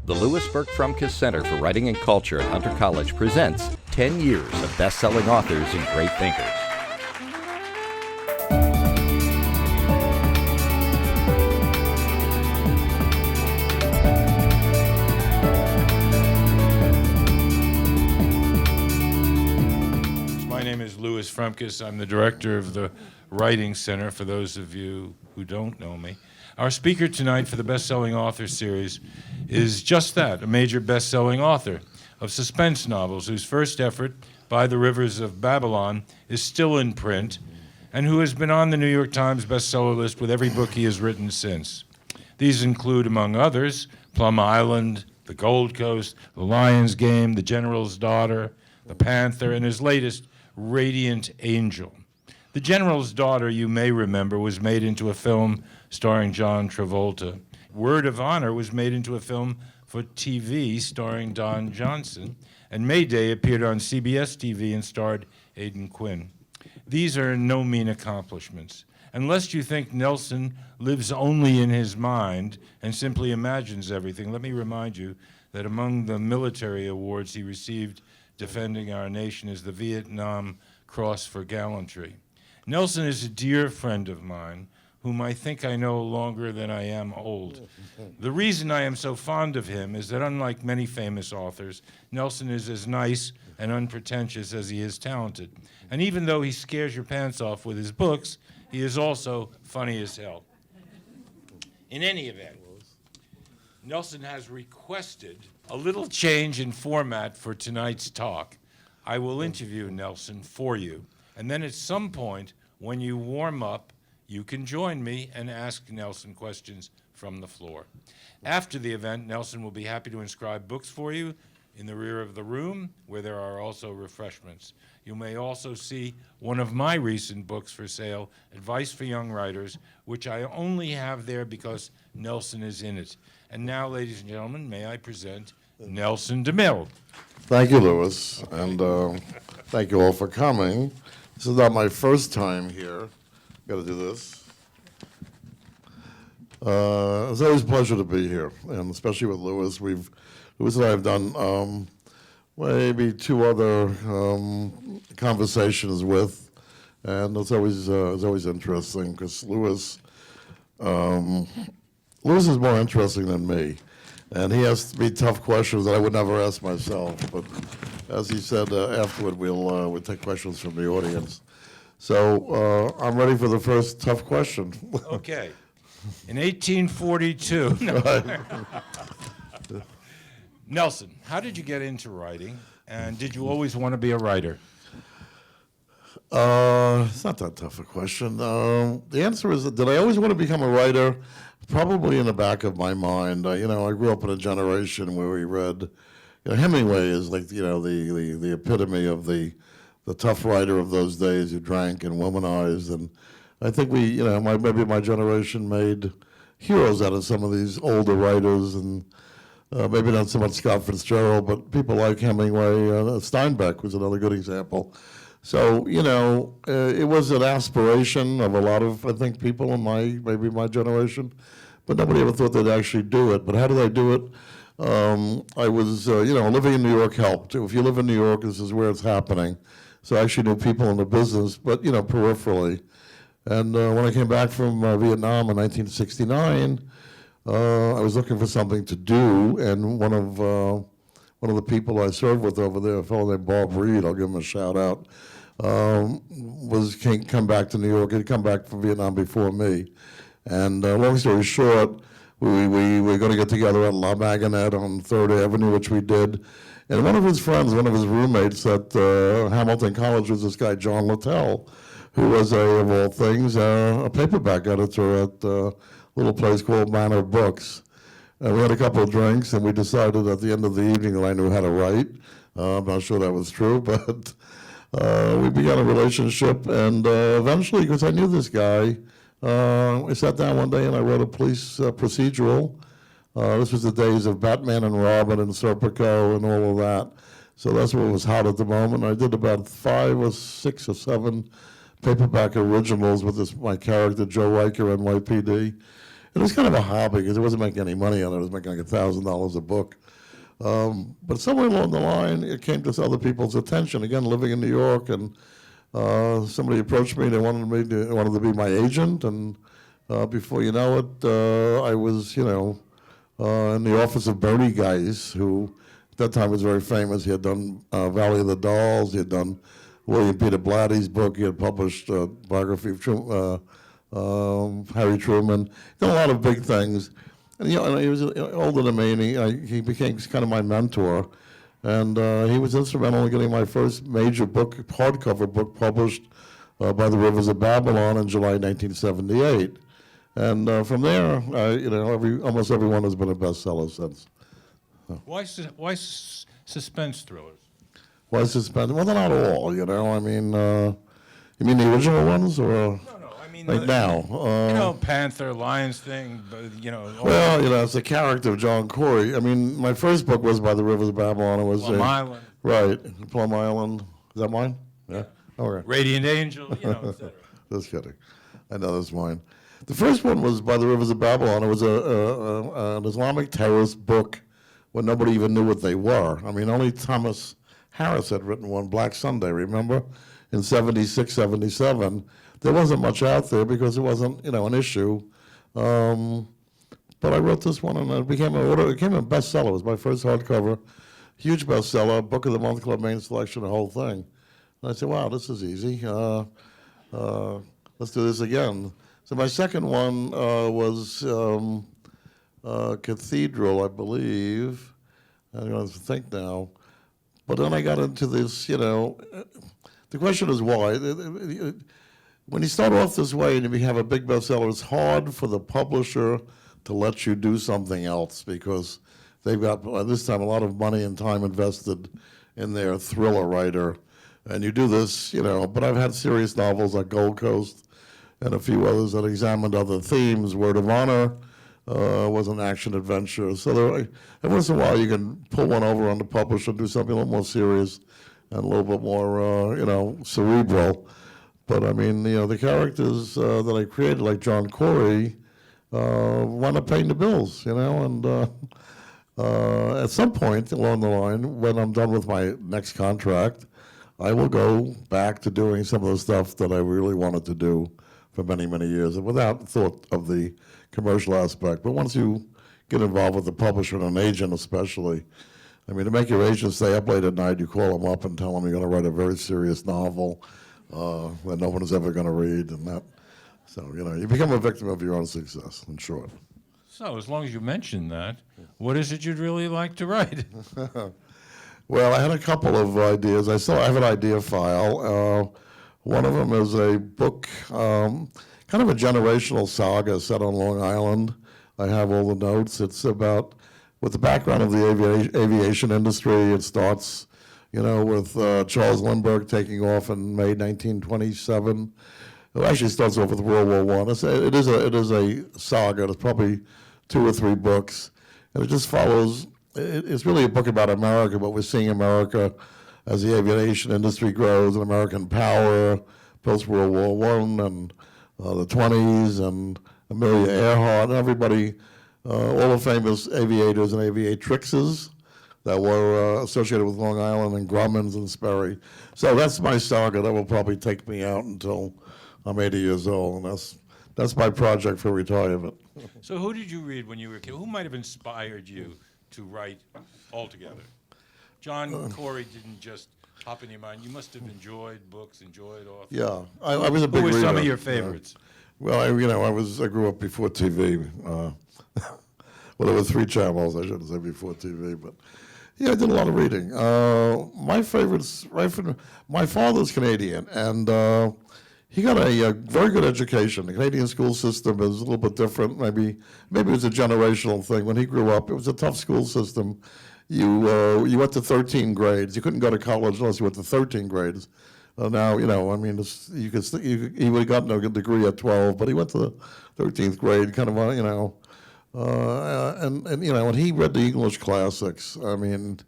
The Louis Burke Frumkes Center for Writing and Culture at Hunter College presents 10 years of best-selling authors and great thinkers. My name is Louis Frumkes. I'm the director of the Writing Center, for those of you who don't know me. Our speaker tonight for the Best-Selling Author Series is just that, a major best-selling author of suspense novels whose first effort, By the Rivers of Babylon, is still in print, and who has been on the New York Times bestseller list with every book he has written since. These include, among others, Plum Island, The Gold Coast, The Lion's Game, The General's Daughter, The Panther, and his latest, Radiant Angel. The General's Daughter, you may remember, was made into a film starring John Travolta. Word of Honor was made into a film for TV starring Don Johnson, and Mayday appeared on CBS TV and starred Aidan Quinn. These are no mean accomplishments. Unless you think Nelson lives only in his mind and simply imagines everything, let me remind you that among the military awards he received defending our nation is the Vietnam Cross for Gallantry. Nelson is a dear friend of mine, whom I think I know longer than I am old. The reason I am so fond of him is that unlike many famous authors, Nelson is as nice and unpretentious as he is talented. And even though he scares your pants off with his books, he is also funny as hell. In any event, Nelson has requested a little change in format for tonight's talk. I will interview Nelson for you, and then at some point, when you warm up, you can join me and ask Nelson questions from the floor. After the event, Nelson will be happy to inscribe books for you in the rear of the room, where there are also refreshments. You may also see one of my recent books for sale, Advice for Young Writers, which I only have there because Nelson is in it. And now, ladies and gentlemen, may I present Nelson DeMille. Thank you, Louis, and thank you all for coming. This is not my first time here. Got to do this. It's always a pleasure to be here, and especially with Louis. Louis and I have done maybe two other conversations with, and it's always interesting because Louis is more interesting than me, and he asks me tough questions that I would never ask myself. But as he said, afterward we'll take questions from the audience. So I'm ready for the first tough question. Okay. In 1842, Nelson, how did you get into writing, and did you always want to be a writer? It's not that tough a question. The answer is, did I always want to become a writer? Probably in the back of my mind. I grew up in a generation where we read, Hemingway is like, the epitome of the tough writer of those days who drank and womanized. And I think maybe my generation made heroes out of some of these older writers, and maybe not so much Scott Fitzgerald, but people like Hemingway. Steinbeck was another good example. So, it was an aspiration of a lot of, I think, people in maybe my generation, but nobody ever thought they'd actually do it. But how did I do it? I was, living in New York helped. If you live in New York, this is where it's happening. So I actually knew people in the business, but, peripherally. And when I came back from Vietnam in 1969, I was looking for something to do, and one of the people I served with over there, a fellow named Bob Reed, I'll give him a shout out, can't come back to New York. He'd come back from Vietnam before me. And long story short, we were going to get together at La Maganette on 3rd Avenue, which we did. And one of his friends, one of his roommates at Hamilton College was this guy, John Littell, who was, of all things, a paperback editor at a little place called Manor Books. And we had a couple of drinks, and we decided at the end of the evening that I knew how to write. I'm not sure that was true, but we began a relationship, and eventually, because I knew this guy, we sat down one day and I wrote a police procedural. This was the days of Batman and Robin and Serpico and all of that. So that's what was hot at the moment. I did about 5 or 6 or 7 paperback originals with my character, Joe Riker, NYPD. it was kind of a hobby because it wasn't making any money on it. It was making like $1,000 a book. But somewhere along the line, it came to other people's attention. Again, living in New York, and somebody approached me. They wanted to be my agent, and before you know it, I was, in the office of Bernie Geis, who at that time was very famous. He had done Valley of the Dolls. He had done William Peter Blatty's book. He had published biography of Harry Truman. Done a lot of big things. And, and he was older than me, and he became kind of my mentor. And he was instrumental in getting my first major book, hardcover book, published by the Rivers of Babylon in July 1978. And from there, almost everyone has been a bestseller since. Why suspense thrillers? Why suspense? Well, they're not all, I mean, you mean the original ones, or? No, I mean, like now. Panther, Lions thing, Well, it's the character of John Corey. I mean, my first book was by the Rivers of Babylon. It was Plum Island. Right, Plum Island. Is that mine? Yeah. Okay. Radiant Angel, etc. Just kidding. I know that's mine. The first one was by the Rivers of Babylon. It was an Islamic terrorist book when nobody even knew what they were. I mean, only Thomas Harris had written one, Black Sunday, remember? In 76, 77. There wasn't much out there because it wasn't, an issue. But I wrote this one, and it became a bestseller. It was my first hardcover, huge bestseller, Book of the Month Club main selection, the whole thing. And I said, wow, this is easy. Let's do this again. So my second one was Cathedral, I believe. I don't have to think now. But then I got into this, the question is why. When you start off this way and you have a big bestseller, it's hard for the publisher to let you do something else because they've got, by this time, a lot of money and time invested in their thriller writer. And you do this, but I've had serious novels like Gold Coast and a few others that examined other themes. Word of Honor was an action adventure. So every once in a while you can pull one over on the publisher and do something a little more serious and a little bit more, cerebral. But I mean, the characters that I created, like John Corey, wound up paying the bills, and at some point along the line, when I'm done with my next contract, I will go back to doing some of the stuff that I really wanted to do for many, many years, and without thought of the commercial aspect. But once you get involved with the publisher and an agent especially, I mean, to make your agent stay up late at night, you call them up and tell them you're going to write a very serious novel that no one is ever going to read, and that. So, you become a victim of your own success, in short. So, as long as you mention that, what is it you'd really like to write? Well, I had a couple of ideas. I have an idea file. One of them is a book, kind of a generational saga set on Long Island. I have all the notes. It's about, with the background of the aviation industry, it starts, with Charles Lindbergh taking off in May 1927. It actually starts off with World War I. It is a saga. It's probably 2 or 3 books. And it just follows, it's really a book about America, but we're seeing America as the aviation industry grows and American power, post-World War I and the 20s, and Amelia Earhart, and everybody, all the famous aviators and aviatrixes that were associated with Long Island, and Grummins and Sperry. So that's my saga. That will probably take me out until I'm 80 years old, and that's my project for retirement. So who did you read when you were a kid? Who might have inspired you to write altogether? John Corey didn't just pop in your mind. You must have enjoyed books, enjoyed authors. Yeah, I was a big reader. Who were some of your favorites? Well, I grew up before TV. Well, there were 3 channels, I shouldn't say before TV, but yeah, I did a lot of reading. My favorites, my father's Canadian, and he got a very good education. The Canadian school system is a little bit different. Maybe it was a generational thing. When he grew up, it was a tough school system. You went to 13 grades. You couldn't go to college unless you went to 13 grades. Now, he would have gotten a degree at 12, but he went to the 13th grade, kind of, when he read the English classics, I mean,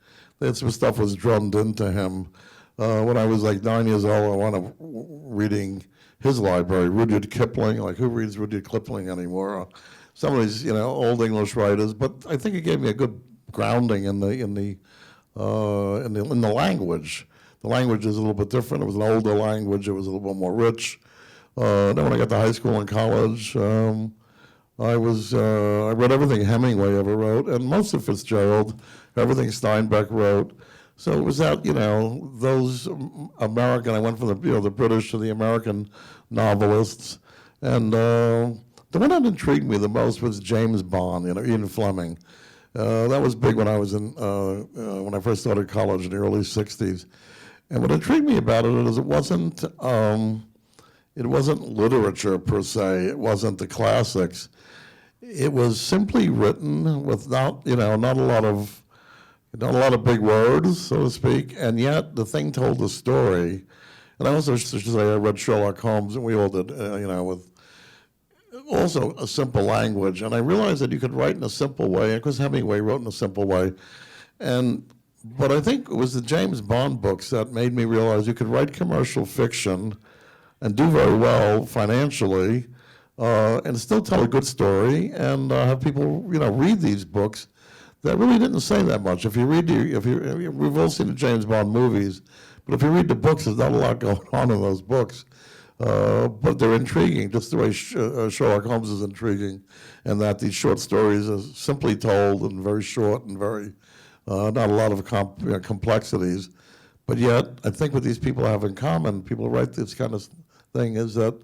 some stuff was drummed into him. When I was like 9 years old, I wound up reading his library, Rudyard Kipling. Like, who reads Rudyard Kipling anymore? some of these, old English writers, but I think it gave me a good grounding in the language. The language is a little bit different. It was an older language. It was a little bit more rich. Then when I got to high school and college, I read everything Hemingway ever wrote, and most of Fitzgerald, everything Steinbeck wrote. So it was that, those American, I went from the British to the American novelists. And the one that intrigued me the most was James Bond, Ian Fleming. That was big when I was when I first started college in the early 60s. And what intrigued me about it is it wasn't literature per se. It wasn't the classics. It was simply written with not a lot of big words, so to speak, and yet the thing told a story. And I also should say I read Sherlock Holmes, and we all did, with also a simple language. And I realized that you could write in a simple way, because Hemingway wrote in a simple way. But I think it was the James Bond books that made me realize you could write commercial fiction and do very well financially, and still tell a good story, and have people, read these books that really didn't say that much. We've all seen the James Bond movies, but if you read the books, there's not a lot going on in those books. But they're intriguing, just the way Sherlock Holmes is intriguing, and that these short stories are simply told and very short and very, not a lot of complexities. But yet, I think what these people have in common, people who write this kind of thing, is that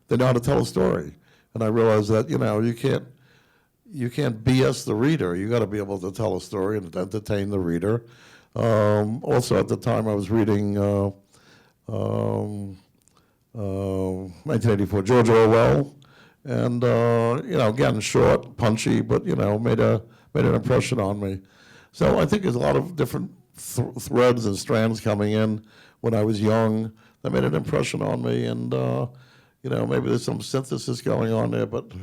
they know how to tell a story. And I realize that, you can't BS the reader. You got to be able to tell a story and entertain the reader. Also, at the time, I was reading 1984, George Orwell, and again, short, punchy, but made an impression on me. So I think there's a lot of different threads and strands coming in when I was young that made an impression on me, and maybe there's some synthesis going on there, but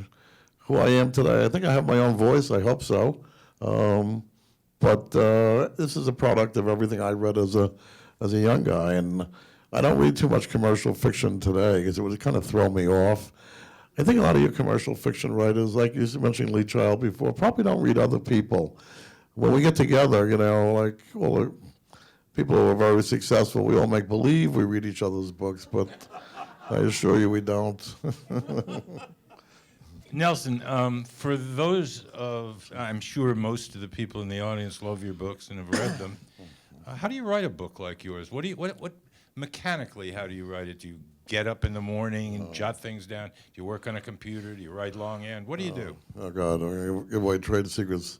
who I am today, I think I have my own voice. I hope so. But this is a product of everything I read as a young guy, and I don't read too much commercial fiction today because it would kind of throw me off. I think a lot of your commercial fiction writers, like you mentioned Lee Child before, probably don't read other people. When we get together, like all the people who are very successful, we all make believe we read each other's books, but I assure you we don't. Nelson, for those I'm sure most of the people in the audience love your books and have read them. How do you write a book like yours? What mechanically, how do you write it? Do you get up in the morning and jot things down? Do you work on a computer? Do you write longhand? What do you do? Oh, God, I'm going to give away trade secrets.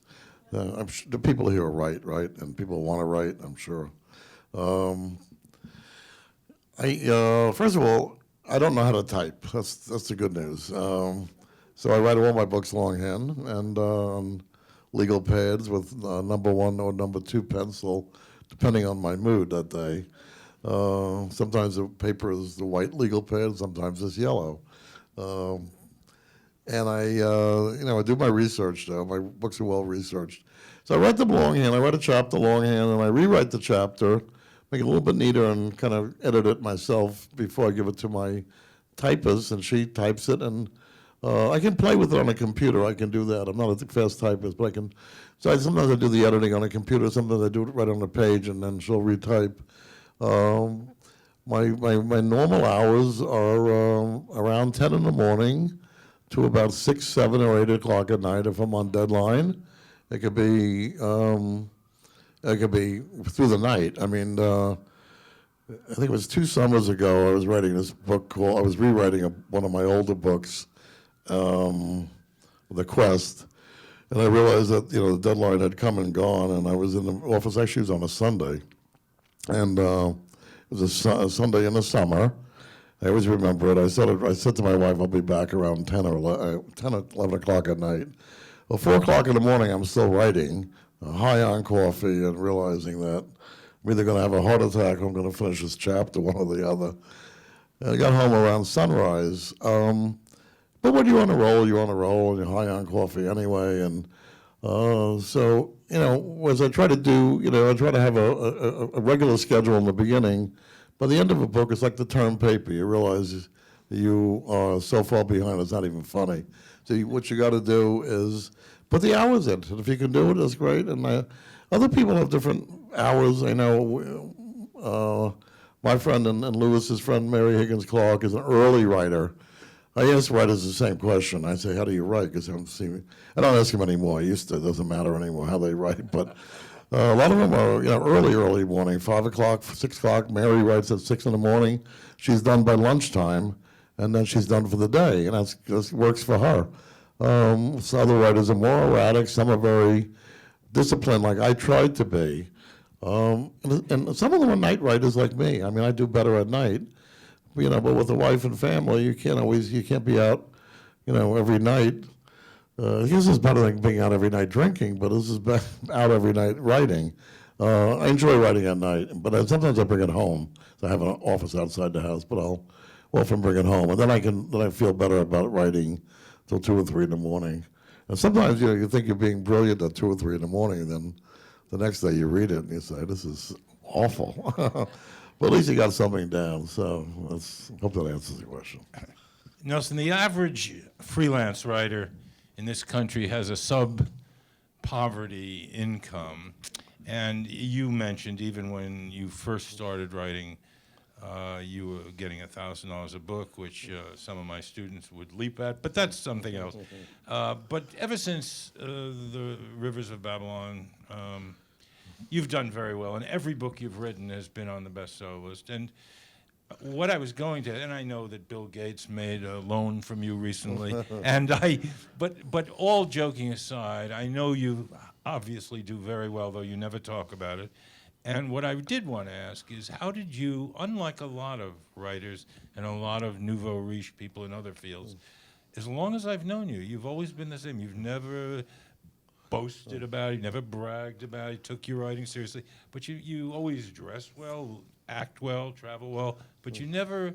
The people here are right? And people want to write, I'm sure. First of all, I don't know how to type. That's the good news. So I write all my books longhand and on legal pads with number 1 or number 2 pencil, depending on my mood that day. Sometimes the paper is the white legal pad, sometimes it's yellow. And I do my research though. My books are well researched. So I write them longhand. I write a chapter longhand, and I rewrite the chapter, make it a little bit neater, and kind of edit it myself before I give it to my typist, and she types it. And I can play with it on a computer. I can do that. I'm not a fast typist, but I can. So sometimes I do the editing on a computer. Sometimes I do it right on the page, and then she'll retype. My normal hours are around 10 in the morning to about 6, 7, or 8 o'clock at night if I'm on deadline. It could be through the night. I mean, I think it was 2 summers ago. I was writing this book I was rewriting one of my older books, The Quest, and I realized that the deadline had come and gone, and I was in the office. Actually, it was on a Sunday, and it was a Sunday in the summer. I always remember it. I said to my wife, I'll be back around 10 or 11 o'clock at night. Well, 4 o'clock in the morning, I'm still writing, high on coffee, and realizing that I'm either going to have a heart attack or I'm going to finish this chapter, one or the other. And I got home around sunrise. But when you're on a roll, and you're high on coffee anyway. And so, as I try to do, I try to have a regular schedule in the beginning. By the end of a book, it's like the term paper. You realize you are so far behind, it's not even funny. So what you got to do is put the hours in. And if you can do it, that's great. And other people have different hours. I know my friend and Lewis's friend, Mary Higgins Clark, is an early writer. I ask writers the same question. I say, how do you write? Because I don't ask them anymore. I used to. It doesn't matter anymore how they write. But a lot of them are early morning, 5 o'clock, 6 o'clock. Mary writes at 6 in the morning. She's done by lunchtime, and then she's done for the day. And that works for her. Some other writers are more erratic. Some are very disciplined, like I tried to be. And some of them are night writers like me. I mean, I do better at night. But with a wife and family, you can't be out, every night. This is better than being out every night drinking, but this is out every night writing. I enjoy writing at night, but sometimes I bring it home. So I have an office outside the house, but I'll often bring it home, and then I feel better about writing till 2 or 3 in the morning. And sometimes you think you're being brilliant at 2 or 3 in the morning, and then the next day you read it and you say, "This is awful." But at least you got something down. So hope that answers the question. Nelson, the average freelance writer in this country has a sub-poverty income. And you mentioned even when you first started writing, you were getting $1,000 a book, which some of my students would leap at, but that's something else. But ever since The Rivers of Babylon, you've done very well, and every book you've written has been on the bestseller list. And what I was going to, and I know that Bill Gates made a loan from you recently, but all joking aside, I know you obviously do very well, though you never talk about it. And what I did want to ask is, how did you, unlike a lot of writers and a lot of nouveau riche people in other fields, as long as I've known you, you've always been the same. You've never boasted about it, you never bragged about it, took your writing seriously, but you always dress well, act well, travel well, but it never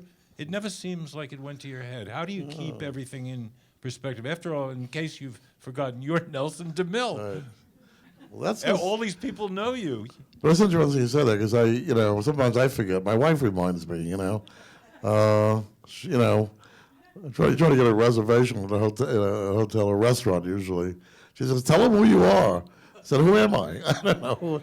seems like it went to your head. How do you keep everything in perspective? After all, in case you've forgotten, you're Nelson DeMille. Right. Well, all these people know you. But it's interesting you said that, because sometimes I forget. My wife reminds me. I try to get a reservation at a hotel or restaurant usually. She says, "Tell them who you are." I said, "Who am I?" I don't know.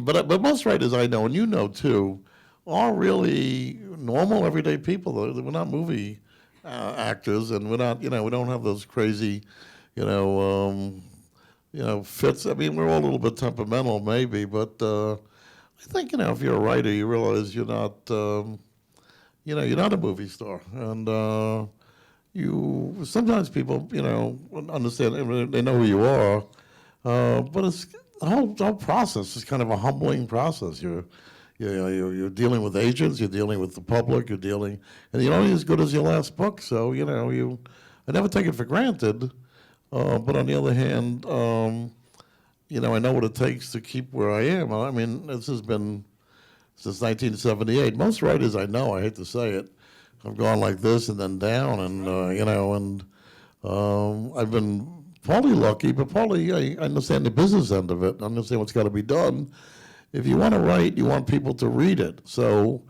But most writers I know, and you know too, are really normal, everyday people. We're not movie actors, and we're not, we don't have those crazy, fits. I mean, we're all a little bit temperamental, maybe, but I think, if you're a writer, you realize you're not, you're not a movie star, and sometimes people, understand, they know who you are, but it's the whole process is kind of a humbling process. You're dealing with agents, you're dealing with the public, and you're only as good as your last book. So I never take it for granted. But on the other hand, I know what it takes to keep where I am. I mean, this has been since 1978. Most writers I know, I hate to say it, have gone like this and then down, and I've been partly lucky, but partly I understand the business end of it. I understand what's got to be done. If you want to write, you want people to read it. So,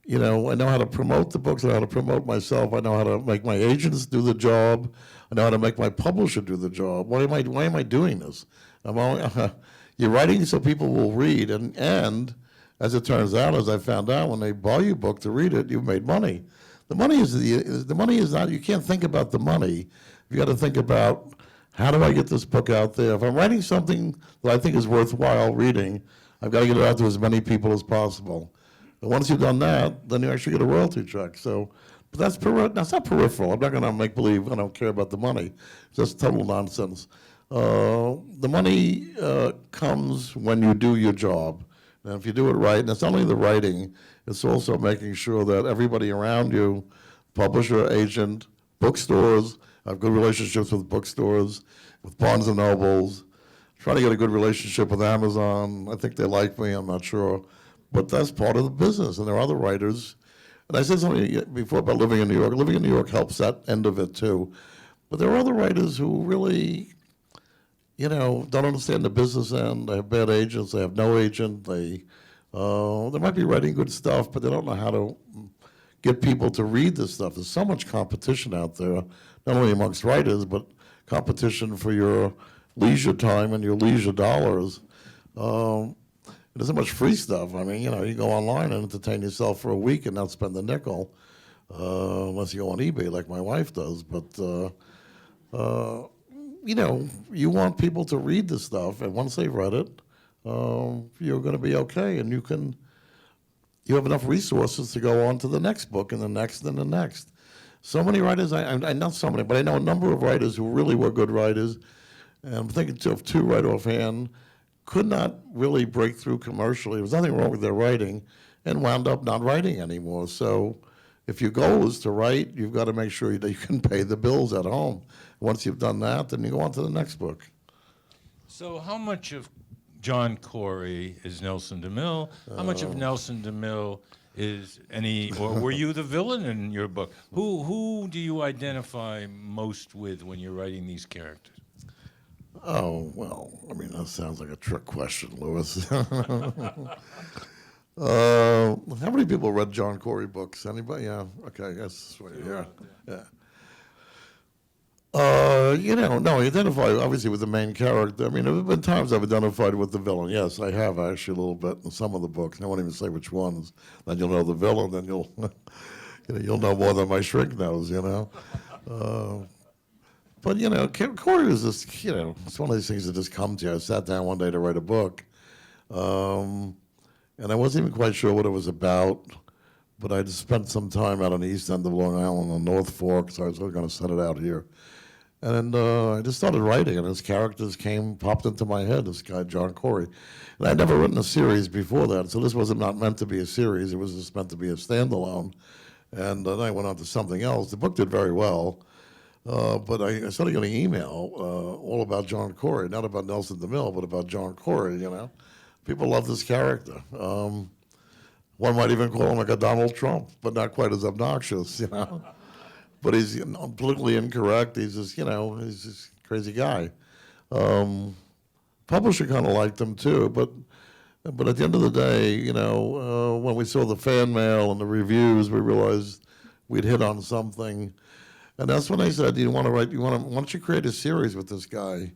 I know how to promote the books. I know how to promote myself. I know how to make my agents do the job. I know how to make my publisher do the job. Why am I doing this? You're writing so people will read, and as it turns out, as I found out, when they buy your book to read it, you've made money. The money is not. You can't think about the money. You got to think about, how do I get this book out there? If I'm writing something that I think is worthwhile reading, I've got to get it out to as many people as possible. And once you've done that, then you actually get a royalty check. So, but that's not peripheral. I'm not going to make believe I don't care about the money. It's just total nonsense. The money comes when you do your job. And if you do it right, and it's not only the writing, it's also making sure that everybody around you, publisher, agent, bookstores, I have good relationships with bookstores, with Barnes and Nobles, trying to get a good relationship with Amazon. I think they like me, I'm not sure. But that's part of the business, and there are other writers. And I said something before about living in New York. Living in New York helps that end of it too. But there are other writers who really, don't understand the business end. They have bad agents, they have no agent. They might be writing good stuff, but they don't know how to get people to read this stuff. There's so much competition out there, not only amongst writers, but competition for your leisure time and your leisure dollars. There's so much free stuff. I mean, you go online and entertain yourself for a week and not spend a nickel, unless you go on eBay like my wife does. But, you want people to read this stuff, and once they've read it, you're going to be okay, and you have enough resources to go on to the next book and the next and the next. So many writers, I not so many, but I know a number of writers who really were good writers, and I'm thinking of two right offhand, could not really break through commercially. There was nothing wrong with their writing, and wound up not writing anymore. So if your goal is to write, you've got to make sure that you can pay the bills at home. Once you've done that, then you go on to the next book. So how much of John Corey is Nelson DeMille? How much of Nelson DeMille is or were you the villain in your book? Who do you identify most with when you're writing these characters? Oh, well, I mean, that sounds like a trick question, Louis. How many people read John Corey books? Anybody? Yeah, okay, that's right, yeah. No, I identify obviously with the main character. I mean, there have been times I've identified with the villain. Yes, I have actually a little bit in some of the books. I won't even say which ones. Then you'll know the villain, then you'll know more than my shrink knows, But, Corey is just, it's one of these things that just come to you. I sat down one day to write a book, and I wasn't even quite sure what it was about, but I just spent some time out on the east end of Long Island on North Fork, so I was going to set it out here. And I just started writing, and his characters popped into my head, this guy, John Corey. And I'd never written a series before that, so this was not meant to be a series. It was just meant to be a standalone. And then I went on to something else. The book did very well. But I started getting email all about John Corey, not about Nelson DeMille, but about John Corey, People love this character. One might even call him like a Donald Trump, but not quite as obnoxious, But he's politically incorrect. He's just, he's this crazy guy. Publisher kind of liked him too, but at the end of the day, when we saw the fan mail and the reviews, we realized we'd hit on something. And that's when they said, why don't you create a series with this guy?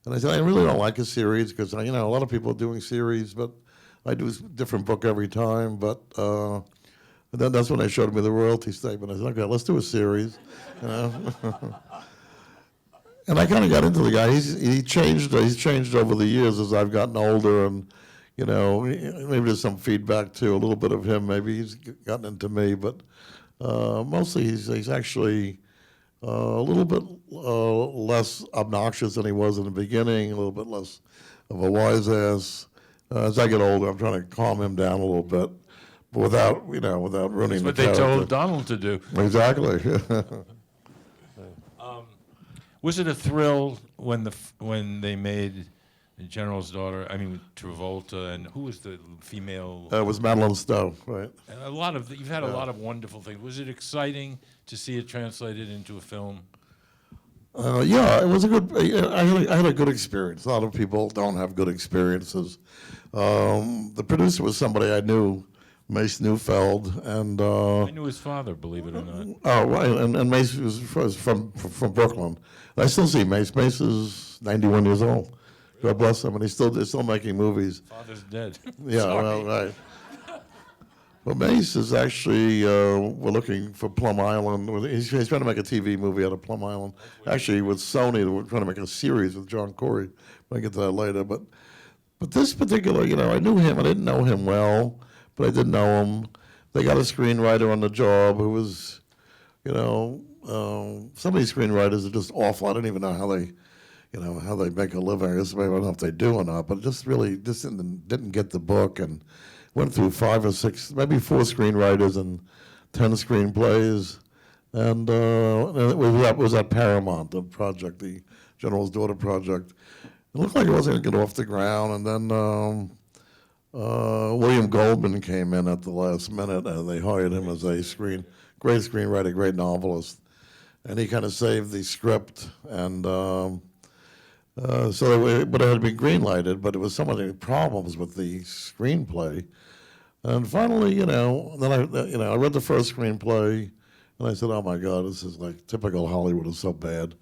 And I said, I really don't like a series because, a lot of people are doing series, but I do a different book every time. But and then that's when they showed me the royalty statement. I said, okay, let's do a series. And I kind of got into the guy. He's changed over the years as I've gotten older, and maybe there's some feedback too. A little bit of him, maybe he's gotten into me, but mostly he's actually a little bit less obnoxious than he was in the beginning, a little bit less of a wise ass. As I get older, I'm trying to calm him down a little bit, but without ruining the character. That's what they told Donald to do. Exactly. Was it a thrill when they made the General's Daughter? I mean, Travolta, and who was the female? It was Madeline Stowe, right? You've had a lot of wonderful things. Was it exciting to see it translated into a film? Yeah, it was a good. I had a good experience. A lot of people don't have good experiences. The producer was somebody I knew, Mace Neufeld, and I knew his father, believe it or not. Oh, right, and Mace was from Brooklyn. I still see Mace. Mace is 91 years old. God bless him, and he's still making movies. Father's dead. Yeah, Sorry. well, right. Well, Mace is actually, we're looking for Plum Island. He's trying to make a TV movie out of Plum Island. Actually, with Sony, we're trying to make a series with John Corey. I'll get to that later. But this particular, I knew him. I didn't know him well, but I did know him. They got a screenwriter on the job who was, some of these screenwriters are just awful. I don't even know how they make a living. I don't know if they do or not, but just didn't get the book and went through 5 or 6, maybe 4 screenwriters and 10 screenplays. And it was at Paramount, the project, the General's Daughter project. It looked like it wasn't going to get off the ground. And then William Goldman came in at the last minute, and they hired him as a great screenwriter, great novelist. And he kind of saved the script. And but it had been greenlighted, but there was so many problems with the screenplay And finally, then I read the first screenplay, and I said, "Oh my God, this is like typical Hollywood. It's so bad."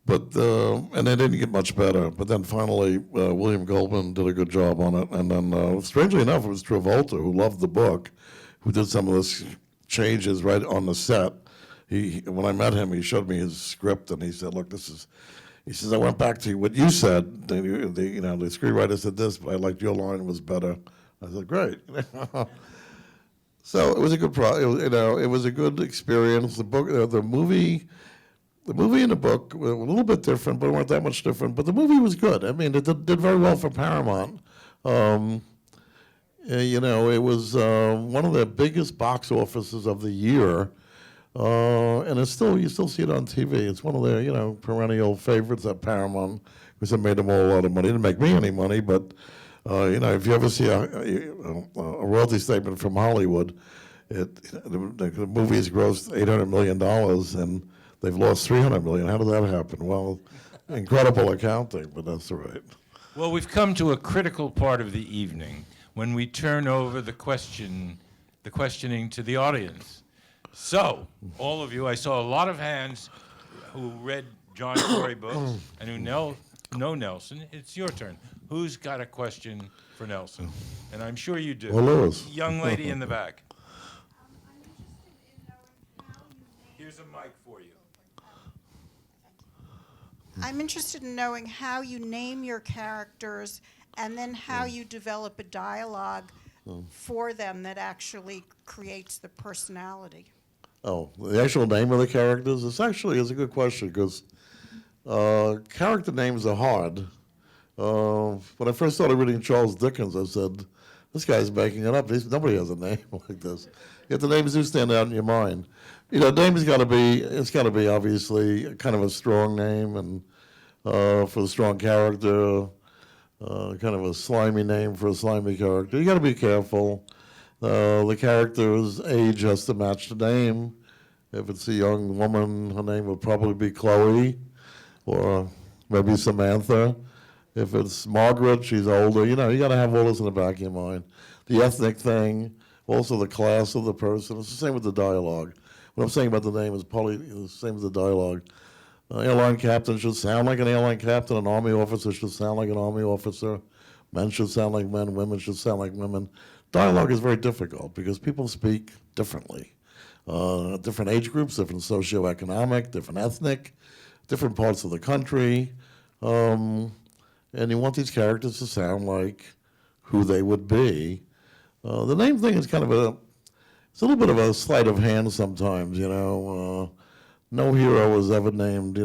But and they didn't get much better. But then finally, William Goldman did a good job on it. And then, strangely enough, it was Travolta who loved the book, who did some of the changes right on the set. When I met him, he showed me his script, and he said, "Look, this is." He says, "I went back to what you said. The screenwriter said this, but I liked your line was better." I said, "Great." So it was a good it was a good experience. The book, the movie and the book were a little bit different, but weren't that much different. But the movie was good. I mean, it did very well for Paramount. It was one of the biggest box offices of the year, and you still see it on TV. It's one of their perennial favorites at Paramount because it made them all a lot of money. It didn't make me any money, but if you ever see a royalty statement from Hollywood, the movie has grossed $800 million and they've lost $300 million. How did that happen? Well, incredible accounting, but that's all right. Well, we've come to a critical part of the evening when we turn over the questioning to the audience. So, all of you, I saw a lot of hands who read John Corey books and who know Nelson. It's your turn. Who's got a question for Nelson? And I'm sure you do. Well, Lewis. Young lady in the back. Here's a mic for you. I'm interested in knowing how you name your characters and then how you develop a dialogue for them that actually creates the personality. Oh, the actual name of the characters? It's a good question because character names are hard. When I first started reading Charles Dickens, I said, this guy's making it up. Nobody has a name like this. Yet the names do stand out in your mind. Name's got to be obviously kind of a strong name, and for a strong character, kind of a slimy name for a slimy character. You got to be careful. The character's age has to match the name. If it's a young woman, her name would probably be Chloe, or maybe Samantha. If it's Margaret, she's older. You got to have all this in the back of your mind. The ethnic thing, also the class of the person. It's the same with the dialogue. What I'm saying about the name is probably the same as the dialogue. Airline captain should sound like an airline captain. An army officer should sound like an army officer. Men should sound like men. Women should sound like women. Dialogue is very difficult because people speak differently. Different age groups, different socioeconomic, different ethnic, different parts of the country. And you want these characters to sound like who they would be. The name thing is kind of it's a little bit of a sleight of hand sometimes, no hero was ever named,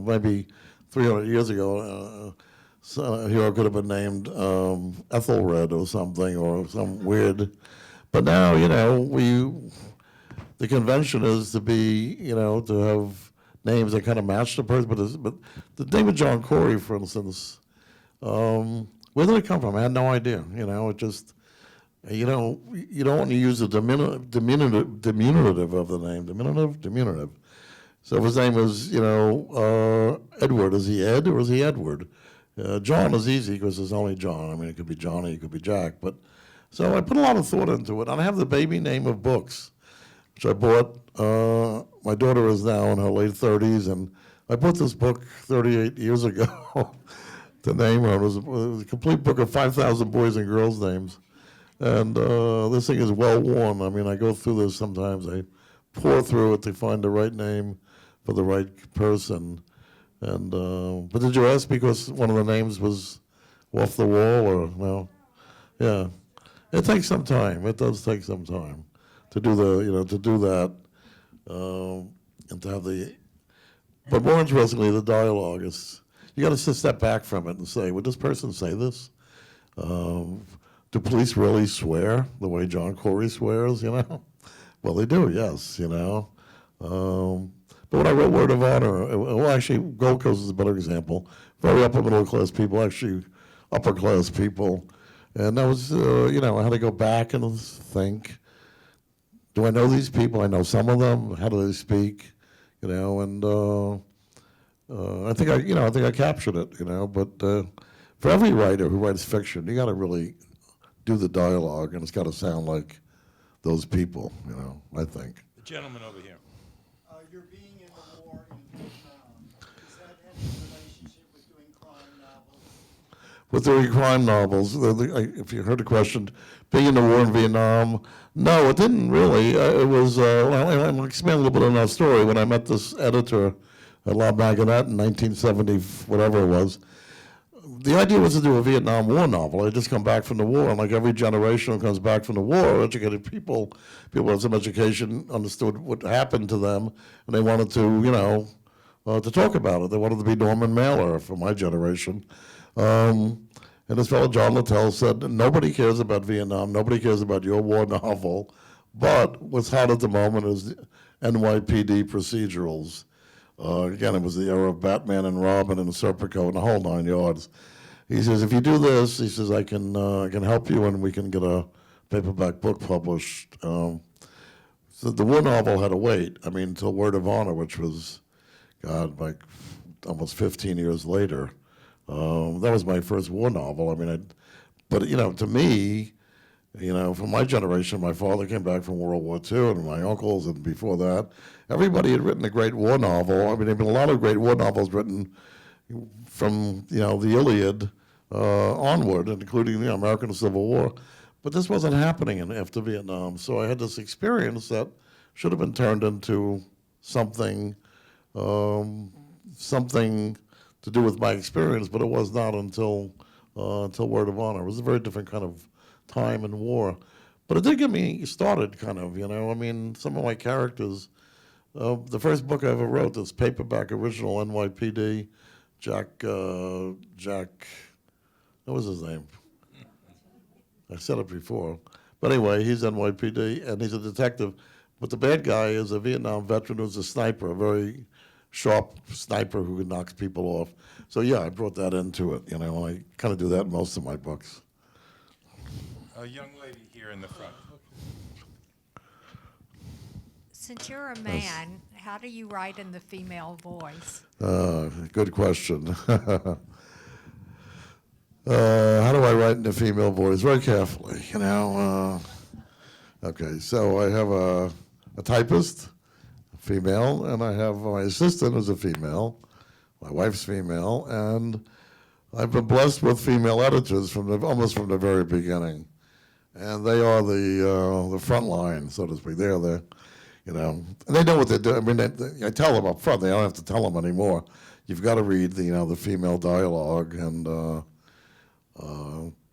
maybe 300 years ago, a hero could have been named Ethelred or something, or some weird. But now, the convention is to be, to have names that kind of match the person. But the name of John Corey, for instance, where did it come from? I had no idea. It just, you don't want to use the diminutive of the name. Diminutive. So if his name is, Edward, is he Ed or is he Edward? John is easy because there's only John. I mean, it could be Johnny, it could be Jack. But so I put a lot of thought into it. And I have the baby name of books, which I bought. My daughter is now in her late 30s, and I bought this book 38 years ago. The name it was a complete book of 5,000 boys and girls' names. And this thing is well worn. I mean, I go through this sometimes. I pour through it to find the right name for the right person. And but did you ask because one of the names was off the wall, or no? Yeah, it takes some time. It does take some time to do that, and to have the. But more interestingly, the dialogue is. You got to step back from it and say, would this person say this? Do police really swear the way John Corey swears? Well, they do. Yes. But when I wrote Word of Honor, well, actually, Gold Coast is a better example. Very upper middle class people, actually upper class people, and that was, I had to go back and think. Do I know these people? I know some of them. How do they speak? And I think I captured it. But for every writer who writes fiction, you got to really do the dialogue, and it's got to sound like those people, you know, I think. The gentleman over here. Your being in the war in Vietnam, does that have any relationship with doing crime novels? With doing crime novels, if you heard the question, being in the war in Vietnam, no, it didn't really. It was, I'll expand a little bit on that story. When I met this editor at La Magonette in 1970, whatever it was, the idea was to do a Vietnam War novel. I'd just come back from the war, and like every generation who comes back from the war, educated people with some education understood what happened to them, and they wanted to, you know, to talk about it. They wanted to be Norman Mailer for my generation. And this fellow, John Littell, said, nobody cares about Vietnam, nobody cares about your war novel, but what's hot at the moment is NYPD procedurals. Again, it was the era of Batman and Robin and Serpico and the whole 9 yards. He says, if you do this, he says, I can help you and we can get a paperback book published. So the war novel had to wait, until Word of Honor, which was, God, like almost 15 years later. That was my first war novel. But to me, from my generation, my father came back from World War II, and my uncles, and before that, everybody had written a great war novel. There have been a lot of great war novels written from, the Iliad onward, including the American Civil War. But this wasn't happening after Vietnam. So I had this experience that should have been turned into something to do with my experience, but it was not until Word of Honor. It was a very different kind of time in war. But it did get me started, kind of, some of my characters. The first book I ever wrote, this paperback original NYPD, Jack, what was his name? I said it before. But anyway, he's NYPD, and he's a detective. But the bad guy is a Vietnam veteran who's a sniper, a very sharp sniper who knocks people off. So yeah, I brought that into it. I kind of do that in most of my books. A young lady here in the front. Since you're a man, how do you write in the female voice? Good question. How do I write in the female voice? Very carefully, Okay, so I have a typist, female, and I have my assistant who's a female, my wife's female, and I've been blessed with female editors almost from the very beginning, and they are the front line, so to speak. They're the, and they know what they're doing. I tell them up front. They don't have to tell them anymore. You've got to read the female dialogue and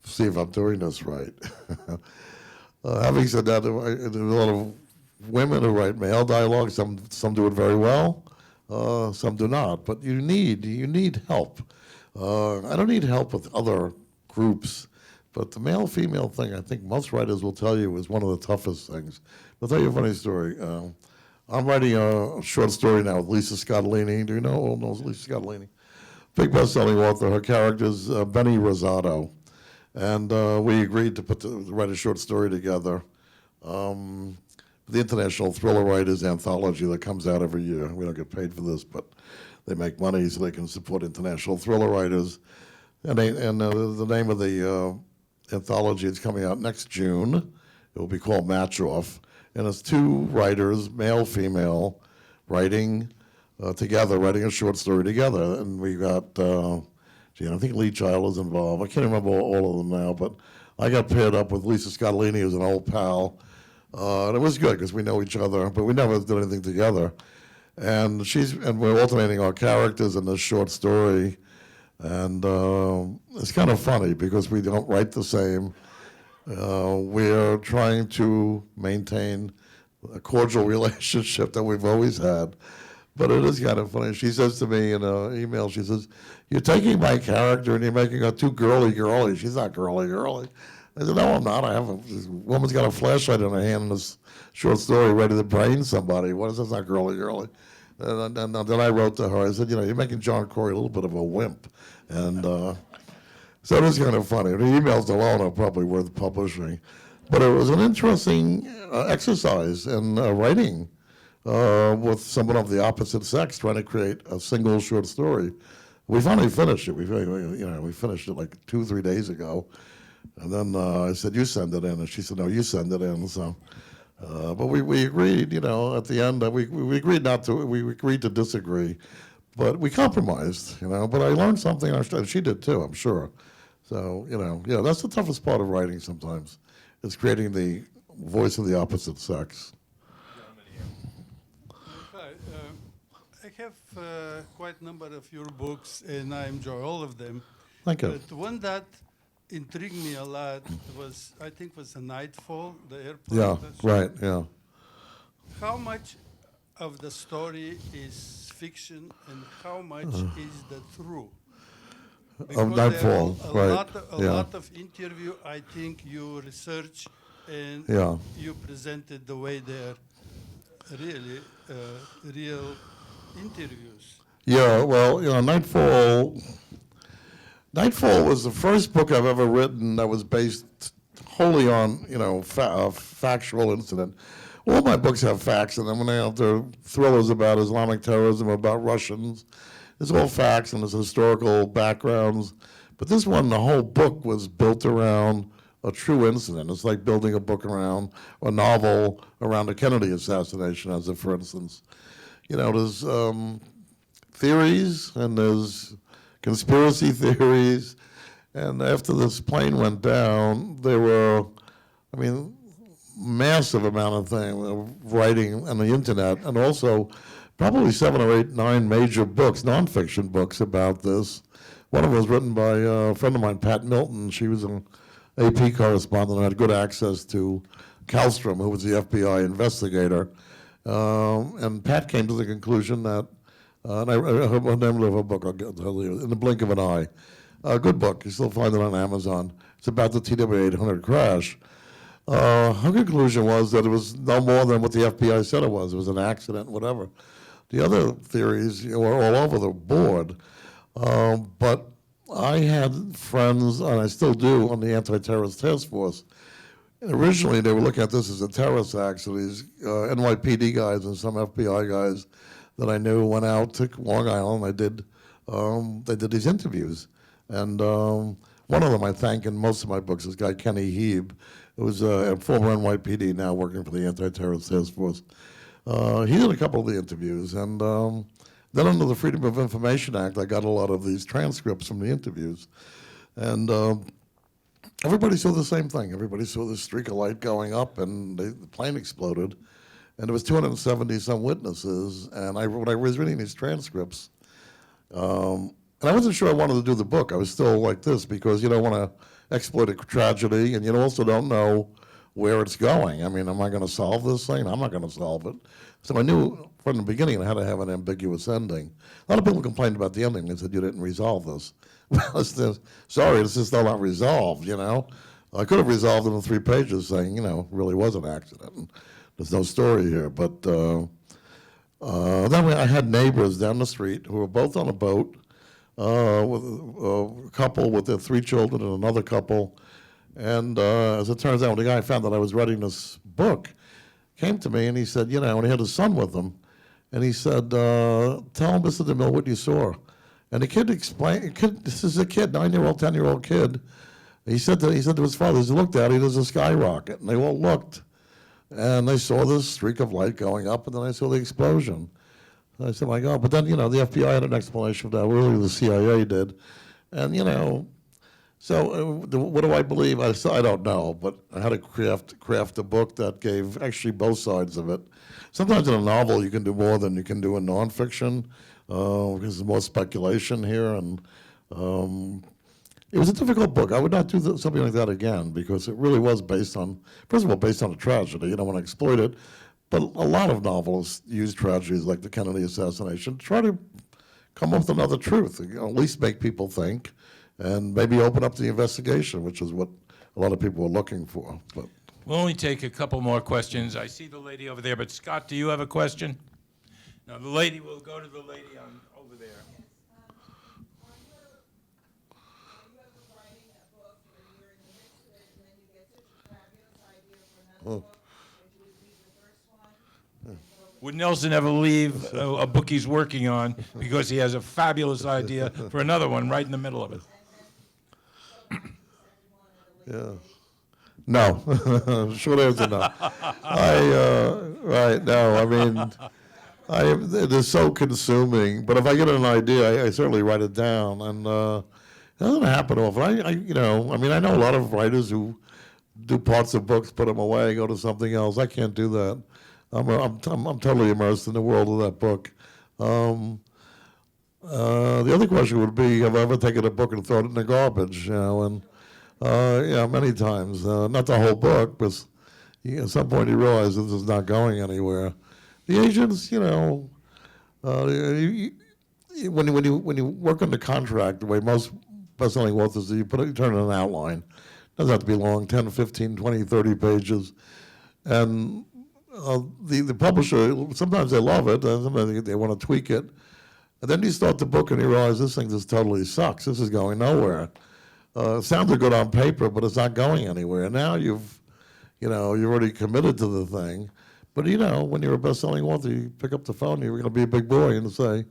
see if I'm doing this right. Having said that, there's a lot of women who write male dialogue. Some do it very well, some do not. But you need help. I don't need help with other groups, but the male-female thing, I think most writers will tell you, is one of the toughest things. I'll tell you a funny story. I'm writing a short story now with Lisa Scottolini. Do you know? All knows Lisa Scottolini. Big best-selling author. Her character's Benny Rosado. And we agreed to write a short story together. The International Thriller Writers Anthology that comes out every year. We don't get paid for this, but they make money so they can support international thriller writers. And the name of the anthology is coming out next June. It will be called Match Off. And it's two writers, male, female, writing together, writing a short story together. And we got, I think Lee Child is involved. I can't remember all of them now, but I got paired up with Lisa Scottolini, who's an old pal. And it was good because we know each other, but we never did anything together. And we're alternating our characters in this short story. And it's kind of funny because we don't write the same. We're trying to maintain a cordial relationship that we've always had. But it is kind of funny. She says to me in an email, she says, "You're taking my character and you're making her too girly." She's not girly. I said, "No, I'm not. This woman's got a flashlight in her hand in this short story ready to brain somebody. What is this? Not girly. And then I wrote to her, I said, you're making John Corey a little bit of a wimp. And so it was kind of funny. The emails alone are probably worth publishing. But it was an interesting exercise in writing with someone of the opposite sex, trying to create a single short story. We finally finished it. We finished it like 2-3 days ago. And then I said, you send it in. And she said, no, you send it in. So, but we agreed, you know, at the end, we agreed we agreed to disagree. But we compromised, you know, but I learned something, and she did too, I'm sure. So, you know, yeah, that's the toughest part of writing sometimes, is creating the voice of the opposite sex. Hi, I have quite a number of your books, and I enjoy all of them. Thank you. But one that intrigued me a lot was, I think, was the Nightfall, the airplane. Yeah, that's- right, yeah. How much of the story is fiction, and how much is the true? Because Nightfall, there are right, a yeah. lot of interview, I think you research and Yeah. you presented the way they're really real interviews. Yeah, well, you know, Nightfall was the first book I've ever written that was based wholly on, you know, factual incident. All my books have facts in them, and they're thrillers about Islamic terrorism, about Russians. It's all facts and there's historical backgrounds. But this one, the whole book was built around a true incident. It's like building a book around a novel around the Kennedy assassination, as a for instance. You know, there's theories and there's conspiracy theories. And after this plane went down, there were, I mean, massive amount of writing on the internet, and also probably 7 or 8, 9 major books, nonfiction books about this. One of them was written by a friend of mine, Pat Milton. She was an AP correspondent and had good access to Kallstrom, who was the FBI investigator. And Pat came to the conclusion that, and I heard the name of her book, I'll tell you, In the Blink of an Eye. A good book, you still find it on Amazon. It's about the TW-800 crash. Her conclusion was that it was no more than what the FBI said it was. It was an accident, whatever. The other theories were all over the board. But I had friends, and I still do, on the anti-terrorist task force. And originally, they were looking at this as a terrorist act. So these NYPD guys and some FBI guys that I knew went out to Long Island. They did these interviews. And one of them I thank in most of my books is this guy Kenny Heeb, who was a former NYPD, now working for the anti-terrorist task force. He did a couple of the interviews, and then under the Freedom of Information Act, I got a lot of these transcripts from the interviews. And everybody saw the same thing. Everybody saw this streak of light going up, and the plane exploded. And there was 270-some witnesses, and when I was reading these transcripts, and I wasn't sure I wanted to do the book. I was still like this, because you don't want to exploit a tragedy, and you also don't know where it's going. I mean, am I going to solve this thing? I'm not going to solve it. So I knew from the beginning I had to have an ambiguous ending. A lot of people complained about the ending. They said, you didn't resolve this. Well, sorry, this is still not resolved, you know. I could have resolved it in 3 pages saying, you know, really was an accident. There's no story here. But then I had neighbors down the street who were both on a boat, with a couple with their 3 children and another couple. And as it turns out, when the guy found that I was writing this book, came to me and he said, you know, and he had his son with him, and he said, tell Mr. DeMille what you saw. And the kid explained, this is a kid, 9-year-old, 10-year-old kid. He said to his father, as he looked at it, there's a skyrocket. And they all looked, and they saw this streak of light going up, and then I saw the explosion. And I said, my God. But then, you know, the FBI had an explanation for that. Really, the CIA did. And, you know, so what do I believe? I don't know, but I had to craft a book that gave actually both sides of it. Sometimes in a novel you can do more than you can do in nonfiction, because there's more speculation here. And it was a difficult book. I would not do something like that again, because it really was based on, first of all, based on a tragedy. You don't want to exploit it. But a lot of novelists use tragedies like the Kennedy assassination to try to come up with another truth, you know, at least make people think, and maybe open up the investigation, which is what a lot of people were looking for. But We'll only take a couple more questions. I see the lady over there, but Scott, do you have a question? No, the lady, will go to the lady over there. Would Nelson ever leave a book he's working on because he has a fabulous idea for another one right in the middle of it? Yeah. No. Short answer, no. Right, no, I mean, it is so consuming, but if I get an idea, I certainly write it down, and it doesn't happen often. I mean, I know a lot of writers who do parts of books, put them away, go to something else. I can't do that. I'm totally immersed in the world of that book. The other question would be, have I ever taken a book and thrown it in the garbage? And yeah, many times. Not the whole book, but at some point you realize this is not going anywhere. The agents, when you work under contract, the way most best-selling authors do, you turn in an outline. It doesn't have to be long, 10, 15, 20, 30 pages. And the publisher, sometimes they love it, and sometimes they want to tweak it. And then you start the book and you realize this thing just totally sucks. This is going nowhere. It sounded good on paper, but it's not going anywhere. Now you're already committed to the thing. But when you're a best-selling author, you pick up the phone, you're going to be a big boy and say,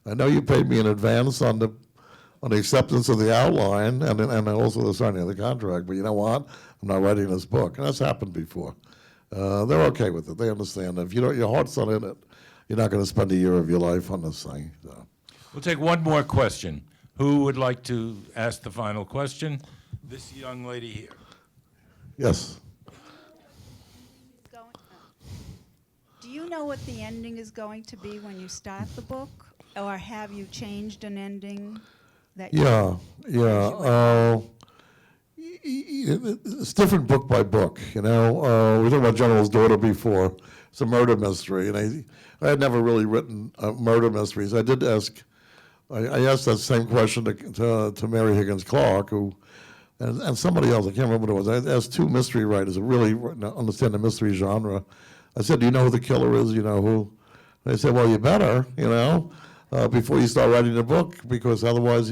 I know you paid me in advance on the acceptance of the outline and also the signing of the contract, but you know what? I'm not writing this book. And that's happened before. They're okay with it. They understand that if your heart's not in it, you're not going to spend a year of your life on this thing. So. We'll take one more question. Who would like to ask the final question? This young lady here. Yes. Do you know what the ending is going to be when you start the book? Or have you changed an ending? Yeah. It's different book by book, we talked about General's Daughter before. It's a murder mystery, and I had never really written murder mysteries. I did ask, I asked that same question to Mary Higgins Clark, and somebody else, I can't remember what it was. I asked two mystery writers who really understand the mystery genre. I said, do you know who the killer is? You know who? They said, well, you better, before you start writing the book, because otherwise,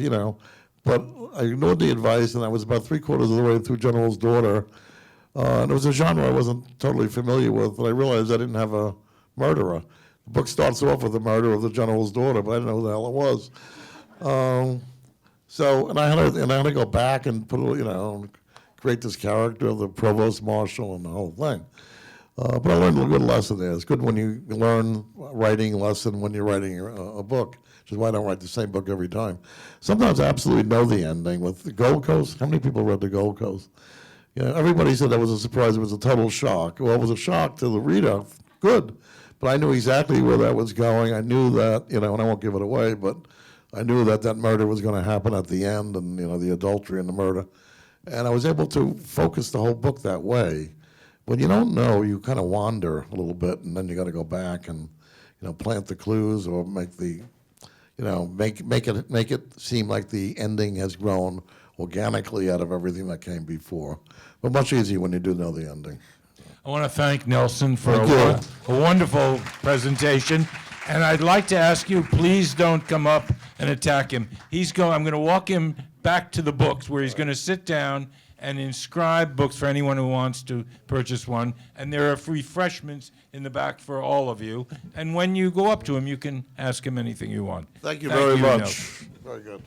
But I ignored the advice, and I was about 3/4 of the way through General's Daughter. And it was a genre I wasn't totally familiar with, but I realized I didn't have a murderer. The book starts off with the murder of the General's Daughter, but I didn't know who the hell it was. And I had to go back and create this character of the provost marshal and the whole thing. But I learned a good lesson there. It's good when you learn writing lesson when you're writing a book, which is why I don't write the same book every time. Sometimes I absolutely know the ending. With the Gold Coast, how many people read the Gold Coast? Everybody said that was a surprise. It was a total shock. Well, it was a shock to the reader. Good. But I knew exactly where that was going. I knew that, and I won't give it away, but I knew that murder was going to happen at the end, and, the adultery and the murder. And I was able to focus the whole book that way. When you don't know, you kind of wander a little bit, and then you got to go back and, plant the clues or make it seem like the ending has grown organically out of everything that came before. But much easier when you do know the ending. I want to thank Nelson for Thank a wonderful presentation. And I'd like to ask you, please don't come up and attack him. I'm going to walk him back to the books where he's going to sit down and inscribe books for anyone who wants to purchase one. And there are refreshments in the back for all of you. And when you go up to him, you can ask him anything you want. Thank you very much. Nelson. Very good.